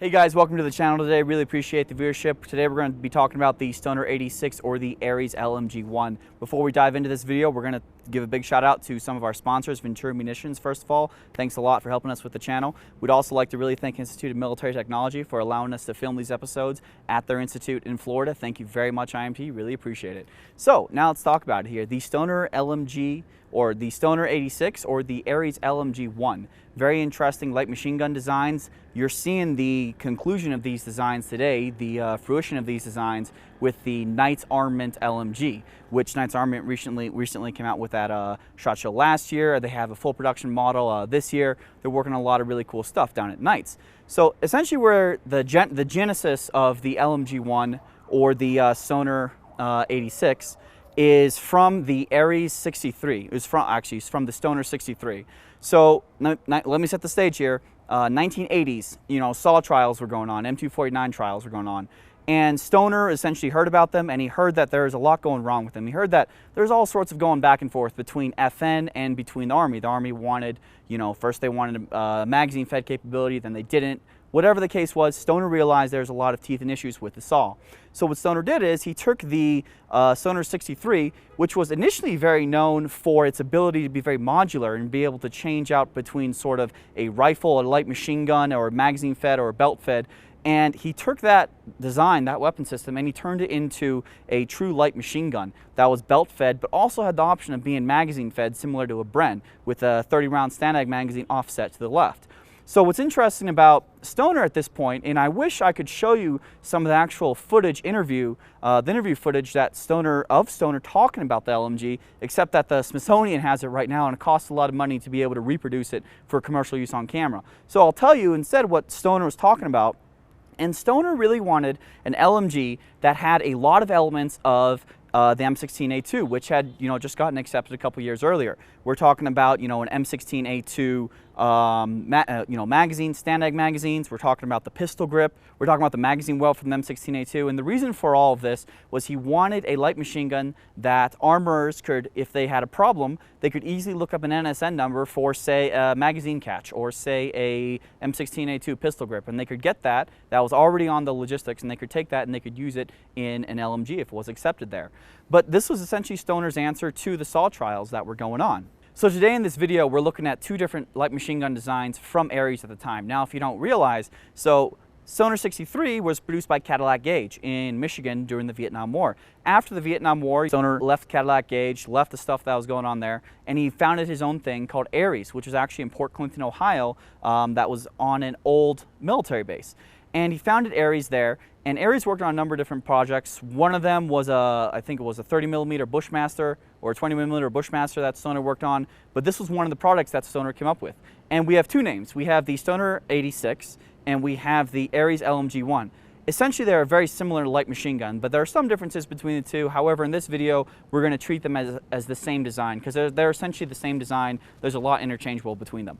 Hey guys, welcome to the channel today. Really appreciate the viewership. Today we're going to be talking about the Stoner 86 or the ARES LMG-1. Before we dive into this video, we're going to give a big shout out to some of our sponsors, Ventura Munitions, first of all. Thanks a lot for helping us with the channel. We'd also like to really thank Institute of Military Technology for allowing us to film these episodes at their institute in Florida. Thank you very much, IMT. Really appreciate it. So now let's talk about it here. The Stoner LMG or the Stoner 86 or the ARES LMG-1. Very interesting light machine gun designs. You're seeing the conclusion of these designs today, the fruition of these designs with the Knights Armament LMG, which Knights Armament recently came out with at SHOT Show last year. They have a full production model this year. They're working on a lot of really cool stuff down at Knights. So essentially where the genesis of the LMG-1 or the Stoner 86 is from the ARES 63. It's from the Stoner 63. So let me set the stage here. 1980s, SAW trials were going on, M249 trials were going on, and Stoner essentially heard about them, and he heard that there's a lot going wrong with them. He heard that there's all sorts of going back and forth between FN and between the Army. The Army wanted, first they wanted magazine-fed capability, then they didn't. Whatever the case was, Stoner realized there's a lot of teeth and issues with the SAW. So what Stoner did is he took the Stoner 63, which was initially very known for its ability to be very modular and be able to change out between sort of a rifle, a light machine gun, or a magazine-fed or a belt-fed. And he took that design, that weapon system, and he turned it into a true light machine gun that was belt-fed, but also had the option of being magazine-fed, similar to a Bren, with a 30-round Stanag magazine offset to the left. So what's interesting about Stoner at this point, and I wish I could show you some of the actual footage the interview footage that Stoner talking about the LMG, except that the Smithsonian has it right now and it costs a lot of money to be able to reproduce it for commercial use on camera. So I'll tell you instead what Stoner was talking about. And Stoner really wanted an LMG that had a lot of elements of the M16A2, which had just gotten accepted a couple years earlier. We're talking about an M16A2 magazine, Stanag magazines. We're talking about the pistol grip. We're talking about the magazine well from the M16A2. And the reason for all of this was he wanted a light machine gun that armorers could, if they had a problem, they could easily look up an NSN number for, say, a magazine catch or, say, a M16A2 pistol grip. And they could get that. That was already on the logistics, and they could take that and they could use it in an LMG if it was accepted there. But this was essentially Stoner's answer to the SAW trials that were going on. So today in this video, we're looking at two different light machine gun designs from ARES at the time. Now, if you don't realize, Stoner 63 was produced by Cadillac Gage in Michigan during the Vietnam War. After the Vietnam War, Stoner left Cadillac Gage, left the stuff that was going on there, and he founded his own thing called ARES, which was actually in Port Clinton, Ohio, that was on an old military base. And he founded ARES there, and ARES worked on a number of different projects. One of them was I think it was a 30mm Bushmaster or a 20mm Bushmaster that Stoner worked on, but this was one of the products that Stoner came up with. And we have two names. We have the Stoner 86 and we have the ARES LMG-1. Essentially, they're a very similar light machine gun, but there are some differences between the two. However, in this video, we're going to treat them as the same design because they're essentially the same design. There's a lot interchangeable between them.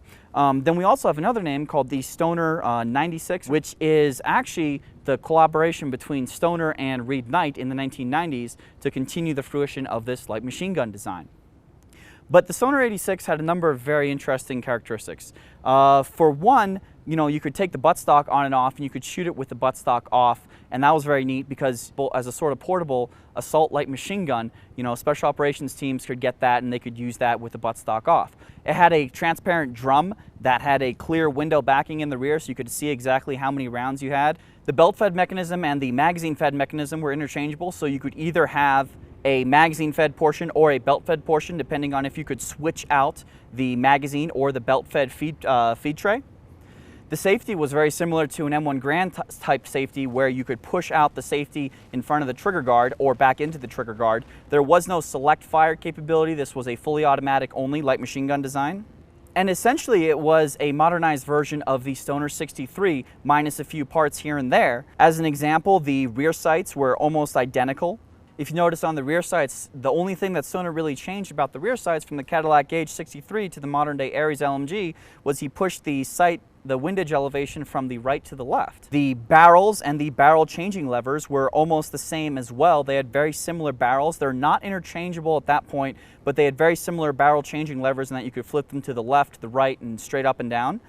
Then we also have another name called the Stoner 96, which is actually the collaboration between Stoner and Reed Knight in the 1990s to continue the fruition of this light machine gun design. But the Stoner 86 had a number of very interesting characteristics. For one, you could take the buttstock on and off, and you could shoot it with the buttstock off, and that was very neat because as a sort of portable assault light machine gun, special operations teams could get that and they could use that with the buttstock off. It had a transparent drum that had a clear window backing in the rear, so you could see exactly how many rounds you had. The belt-fed mechanism and the magazine-fed mechanism were interchangeable, so you could either have a magazine-fed portion or a belt-fed portion, depending on if you could switch out the magazine or the belt-fed feed tray. The safety was very similar to an M1 Garand type safety where you could push out the safety in front of the trigger guard or back into the trigger guard. There was no select fire capability. This was a fully automatic only light machine gun design. And essentially it was a modernized version of the Stoner 63 minus a few parts here and there. As an example, the rear sights were almost identical. If you notice on the rear sights, the only thing that Stoner really changed about the rear sights from the Cadillac Gage 63 to the modern day ARES LMG was he pushed the windage elevation from the right to the left. The barrels and the barrel changing levers were almost the same as well. They had very similar barrels. They're not interchangeable at that point, but they had very similar barrel changing levers in that you could flip them to the left, the right, and straight up and down.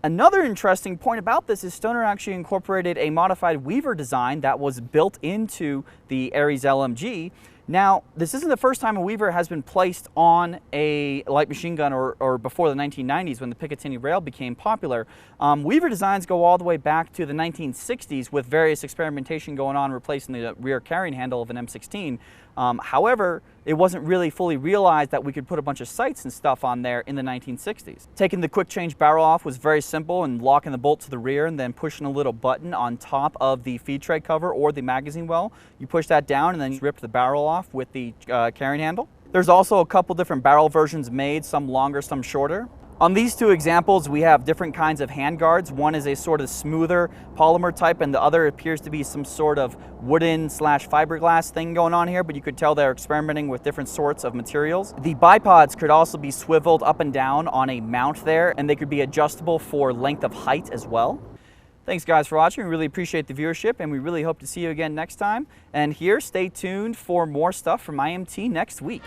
Another interesting point about this is Stoner actually incorporated a modified Weaver design that was built into the ARES LMG. Now, this isn't the first time a Weaver has been placed on a light machine gun or before the 1990s when the Picatinny rail became popular. Weaver designs go all the way back to the 1960s with various experimentation going on replacing the rear carrying handle of an M16. However, it wasn't really fully realized that we could put a bunch of sights and stuff on there in the 1960s. Taking the quick change barrel off was very simple, and locking the bolt to the rear and then pushing a little button on top of the feed tray cover or the magazine well. You push that down and then you rip the barrel off with the carrying handle. There's also a couple different barrel versions made, some longer, some shorter. On these two examples, we have different kinds of hand guards. One is a sort of smoother polymer type, and the other appears to be some sort of wooden / fiberglass thing going on here, but you could tell they're experimenting with different sorts of materials. The bipods could also be swiveled up and down on a mount there, and they could be adjustable for length of height as well. Thanks guys for watching. We really appreciate the viewership, and we really hope to see you again next time. And here, stay tuned for more stuff from IMT next week.